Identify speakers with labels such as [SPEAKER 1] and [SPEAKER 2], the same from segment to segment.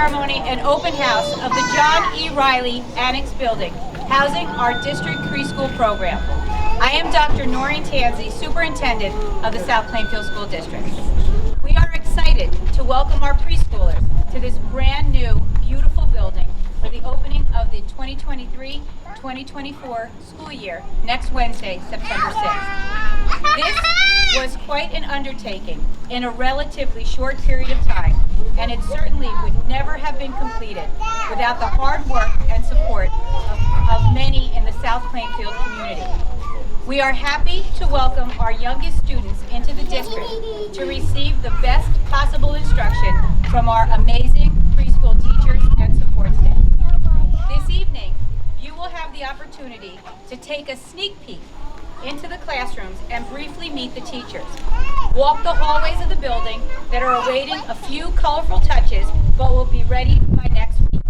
[SPEAKER 1] ceremony and open house of the John E. Riley Annex building, housing our district preschool program. I am Dr. Noreen Tansey, Superintendent of the South Plainfield School District. We are excited to welcome our preschoolers to this brand new, beautiful building for the opening of the 2023-2024 school year next Wednesday, September 6th. This was quite an undertaking in a relatively short period of time, and it certainly would never have been completed without the hard work and support of many in the South Plainfield community. We are happy to welcome our youngest students into the district to receive the best possible instruction from our amazing preschool teachers and support staff. This evening, you will have the opportunity to take a sneak peek into the classrooms and briefly meet the teachers. Walk the hallways of the building that are awaiting a few colorful touches but will be ready by next week,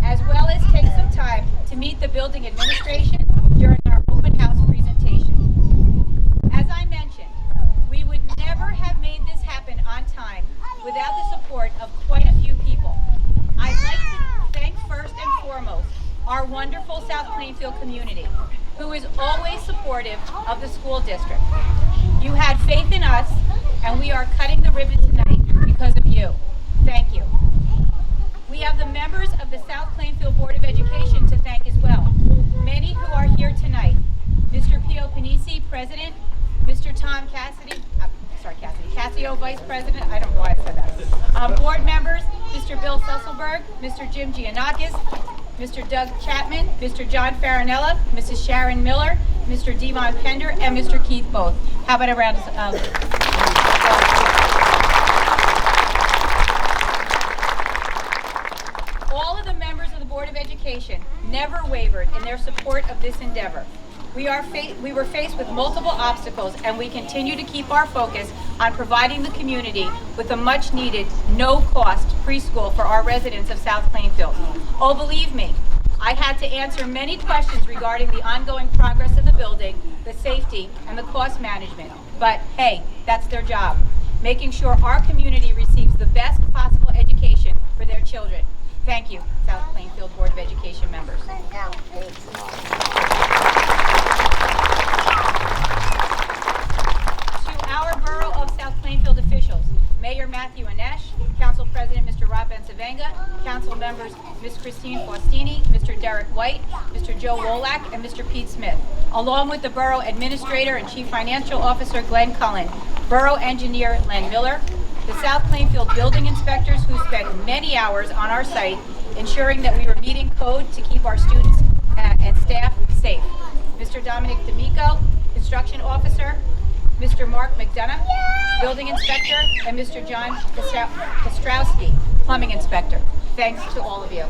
[SPEAKER 1] as well as take some time to meet the building administration during our open house presentation. As I mentioned, we would never have made this happen on time without the support of quite a few people. I'd like to thank first and foremost our wonderful South Plainfield community, who is always supportive of the school district. You had faith in us, and we are cutting the ribbon tonight because of you. Thank you. We have the members of the South Plainfield Board of Education to thank as well, many who are here tonight. Mr. Pio Panisi, President, Mr. Tom Cassio, Vice President, I don't know why I said that. Board members, Mr. Bill Susselberg, Mr. Jim Giannakis, Mr. Doug Chapman, Mr. John Farinella, Mrs. Sharon Miller, Mr. Devon Pender, and Mr. Keith Both. How about a round of All of the members of the Board of Education never wavered in their support of this endeavor. We were faced with multiple obstacles, and we continue to keep our focus on providing the community with a much-needed, no-cost preschool for our residents of South Plainfield. Oh, believe me, I had to answer many questions regarding the ongoing progress of the building, the safety, and the cost management. But hey, that's their job, making sure our community receives the best possible education for their children. Thank you, South Plainfield Board of Education members. Our Borough of South Plainfield officials, Mayor Matthew Anesh, Council President Mr. Rob Bensavenga, Council members Ms. Christine Faustini, Mr. Derek White, Mr. Joe Wolak, and Mr. Pete Smith, along with the Borough Administrator and Chief Financial Officer Glenn Cullen, Borough Engineer Len Miller, the South Plainfield building inspectors who spent many hours on our site ensuring that we were meeting code to keep our students and staff safe, Mr. Dominic D'Amico, Construction Officer, Mr. Mark McDonough, Building Inspector, and Mr. John Kostrowski, Plumbing Inspector. Thanks to all of you.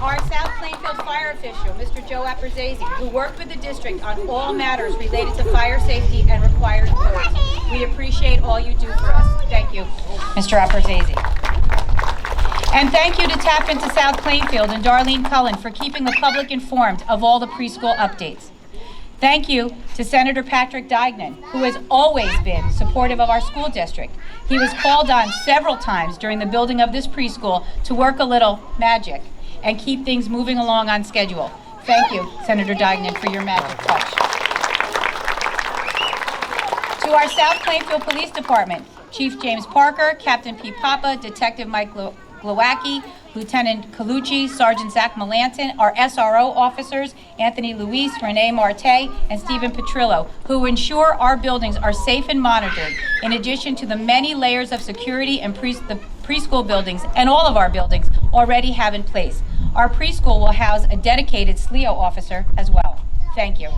[SPEAKER 1] Our South Plainfield fire official, Mr. Joe Apperzese, who worked with the district on all matters related to fire safety and required codes. We appreciate all you do for us. Thank you, Mr. Apperzese. And thank you to Tap Into South Plainfield and Darlene Cullen for keeping the public informed of all the preschool updates. Thank you to Senator Patrick Dignan, who has always been supportive of our school district. He was called on several times during the building of this preschool to work a little magic and keep things moving along on schedule. Thank you, Senator Dignan, for your magic touch. To our South Plainfield Police Department, Chief James Parker, Captain Pete Papa, Detective Mike Glowacki, Lieutenant Colucci, Sergeant Zach Melanton, our SRO officers, Anthony Luis, Renee Marte, and Stephen Petrillo, who ensure our buildings are safe and monitored, in addition to the many layers of security and the preschool buildings and all of our buildings already have in place. Our preschool will house a dedicated SLEO officer as well. Thank you.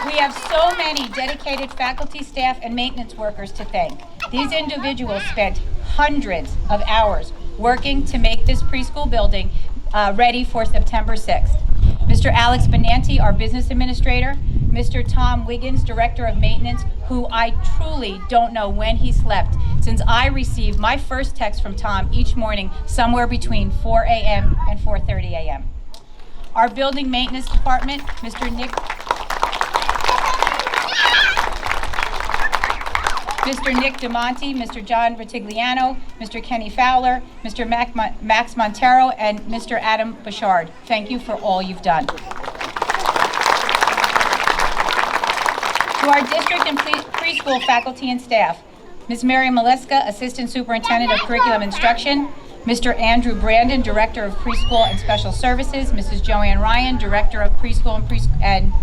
[SPEAKER 1] We have so many dedicated faculty, staff, and maintenance workers to thank. These individuals spent hundreds of hours working to make this preschool building ready for September 6th. Mr. Alex Benanti, our business administrator, Mr. Tom Wiggins, director of maintenance, who I truly don't know when he slept, since I received my first text from Tom each morning somewhere between 4 a.m. and 4:30 a.m. Our building maintenance department, Mr. Nick Mr. Nick DeMonte, Mr. John Ritigliano, Mr. Kenny Fowler, Mr. Max Montero, and Mr. Adam Bouchard. Thank you for all you've done. To our district and preschool faculty and staff, Ms. Mary Maleska, Assistant Superintendent of Curriculum Instruction, Mr. Andrew Brandon, Director of Preschool and Special Services, Mrs. Joanne Ryan, Director of Preschool and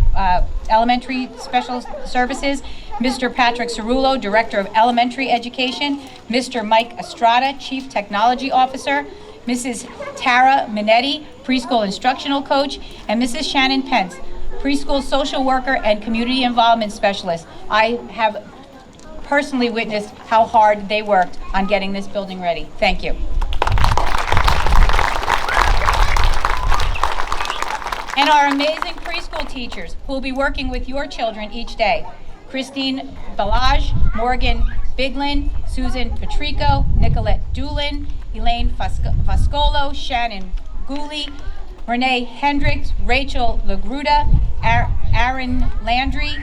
[SPEAKER 1] Elementary Special Services, Mr. Patrick Cerullo, Director of Elementary Education, Mr. Mike Estrada, Chief Technology Officer, Mrs. Tara Minetti, Preschool Instructional Coach, and Mrs. Shannon Pence, Preschool Social Worker and Community Involvement Specialist. I have personally witnessed how hard they worked on getting this building ready. Thank you. And our amazing preschool teachers who will be working with your children each day. Christine Balaj, Morgan Biglin, Susan Patrico, Nicolette Doolin, Elaine Vascolo, Shannon Gooley, Renee Hendricks, Rachel Lagruda, Aaron Landry,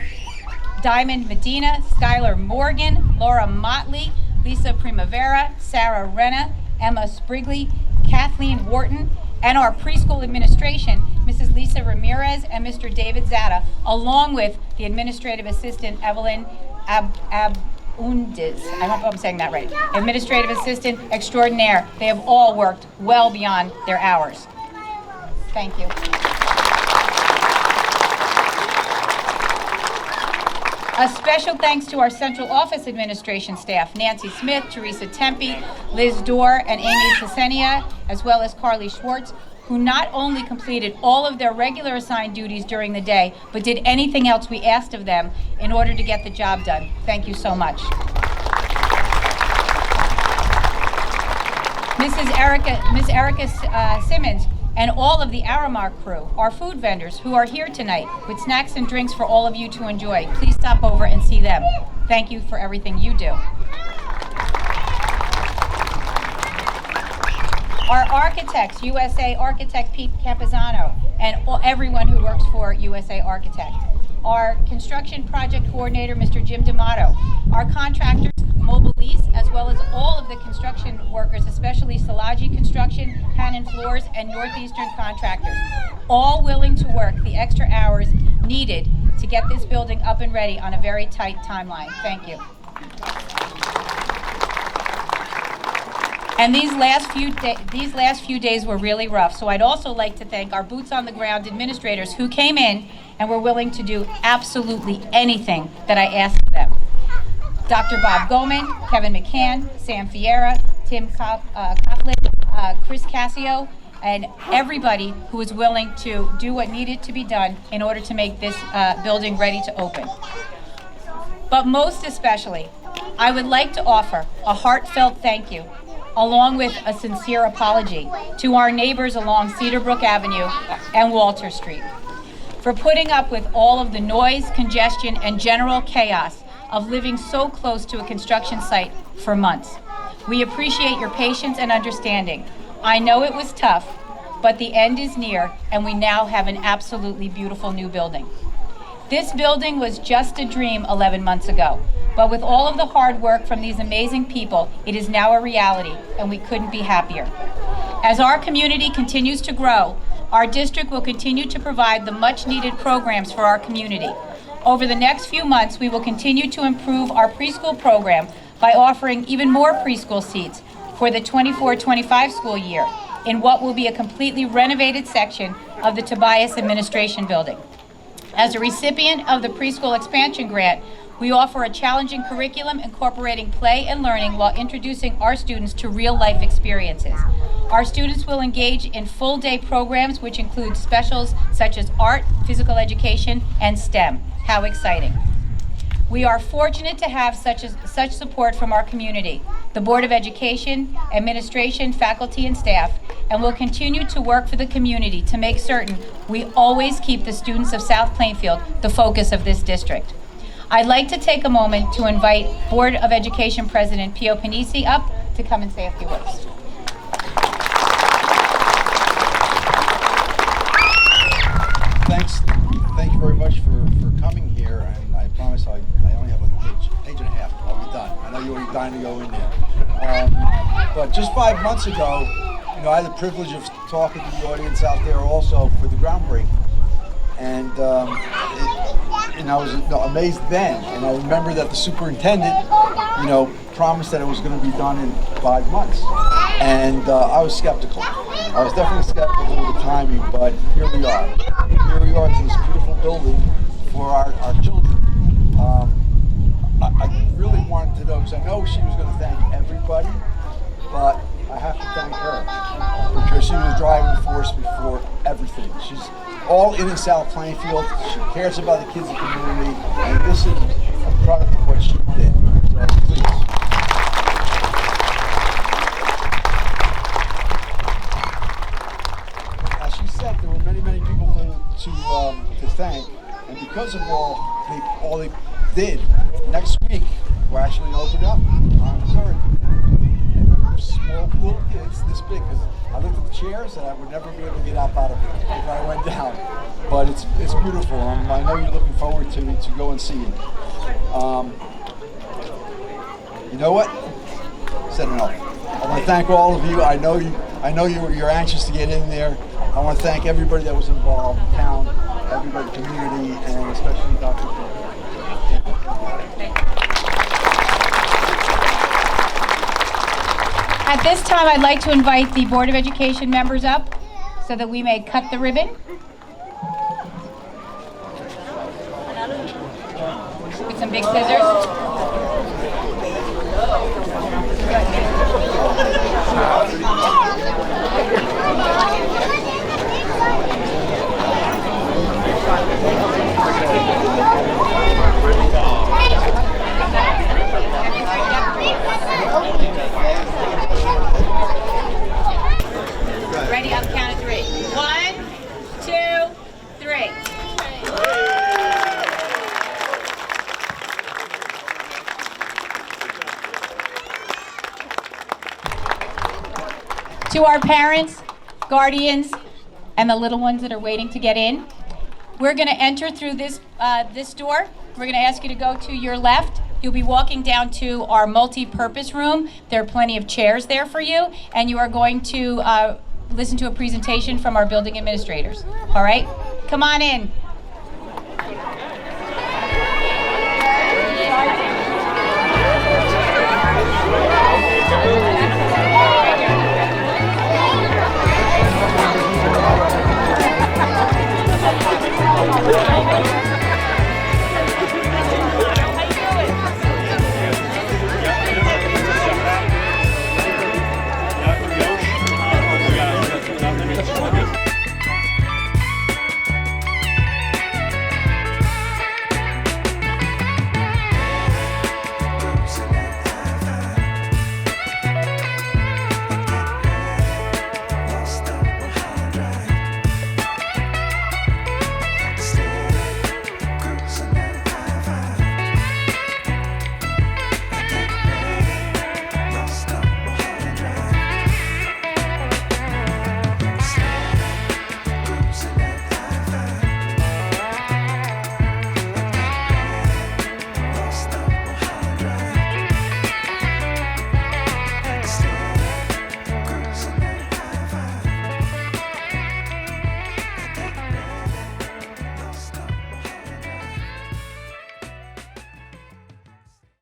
[SPEAKER 1] Diamond Medina, Skylar Morgan, Laura Motley, Lisa Primavera, Sarah Renna, Emma Sprigley, Kathleen Wharton, and our preschool administration, Mrs. Lisa Ramirez and Mr. David Zada, along with the administrative assistant, Evelyn Abundiz. I hope I'm saying that right. Administrative assistant extraordinaire. They have all worked well beyond their hours. Thank you. A special thanks to our central office administration staff, Nancy Smith, Teresa Tempe, Liz Dorr, and Amy Cesenia, as well as Carly Schwartz, who not only completed all of their regular assigned duties during the day, but did anything else we asked of them in order to get the job done. Thank you so much. Ms. Erica Simmons, and all of the Aramark crew, our food vendors who are here tonight with snacks and drinks for all of you to enjoy. Please stop over and see them. Thank you for everything you do. Our architects, USA Architect Pete Campizano, and everyone who works for USA Architect. Our construction project coordinator, Mr. Jim D'Amato. Our contractors, Mobile Lease, as well as all of the construction workers, especially Salaji Construction, Cannon Floors, and Northeastern Contractors, all willing to work the extra hours needed to get this building up and ready on a very tight timeline. Thank you. And these last few days were really rough, so I'd also like to thank our boots-on-the-ground administrators who came in and were willing to do absolutely anything that I asked of them. Dr. Bob Goman, Kevin McCann, Sam Fiera, Tim Coughlin, Chris Cassio, and everybody who was willing to do what needed to be done in order to make this building ready to open. But most especially, I would like to offer a heartfelt thank you, along with a sincere apology, to our neighbors along Cedarbrook Avenue and Walter Street for putting up with all of the noise, congestion, and general chaos of living so close to a construction site for months. We appreciate your patience and understanding. I know it was tough, but the end is near, and we now have an absolutely beautiful new building. This building was just a dream 11 months ago, but with all of the hard work from these amazing people, it is now a reality, and we couldn't be happier. As our community continues to grow, our district will continue to provide the much-needed programs for our community. Over the next few months, we will continue to improve our preschool program by offering even more preschool seats for the 24-25 school year in what will be a completely renovated section of the Tobias Administration Building. As a recipient of the Preschool Expansion Grant, we offer a challenging curriculum incorporating play and learning while introducing our students to real-life experiences. Our students will engage in full-day programs which include specials such as art, physical education, and STEM. How exciting. We are fortunate to have such support from our community, the Board of Education, administration, faculty, and staff, and will continue to work for the community to make certain we always keep the students of South Plainfield the focus of this district. I'd like to take a moment to invite Board of Education President Pio Panisi up to come and say a few words.
[SPEAKER 2] Thank you very much for coming here, and I promise I only have like a page and a half. I'll be done. you're already dying to go in there. But just 5 months ago, I had the privilege of talking to the audience out there also for the groundbreaking. And I was amazed then. And I remember that the superintendent, promised that it was going to be done in 5 months. And I was skeptical. I was definitely skeptical of the timing, but here we are. Here we are to this beautiful building for our children. I really wanted to know, because I know she was going to thank everybody, but I have to thank her, because she was driving the force before everything. She's all in South Plainfield. She cares about the kids in the community, and this is a product of what she did. So please. As she said, there were many, many people to thank, and because of all they did, next week we're actually going to open up on the 3rd. Small little kids this big, because I looked at the chairs and I would never be able to get up out of it if I went down. But it's beautiful. I know you're looking forward to go and see it. You know what? Said enough. I want to thank all of you. I know you're anxious to get in there. I want to thank everybody that was involved, the town, everybody, the community, and especially Dr.
[SPEAKER 1] At this time, I'd like to invite the Board of Education members up so that we may cut the ribbon. With some big scissors. Ready? I'll count of 3. 1, 2, 3. To our parents, guardians, and the little ones that are waiting to get in, we're going to enter through this door. We're going to ask you to go to your left. You'll be walking down to our multi-purpose room. There are plenty of chairs there for you, and you are going to listen to a presentation from our building administrators. All right? Come on in.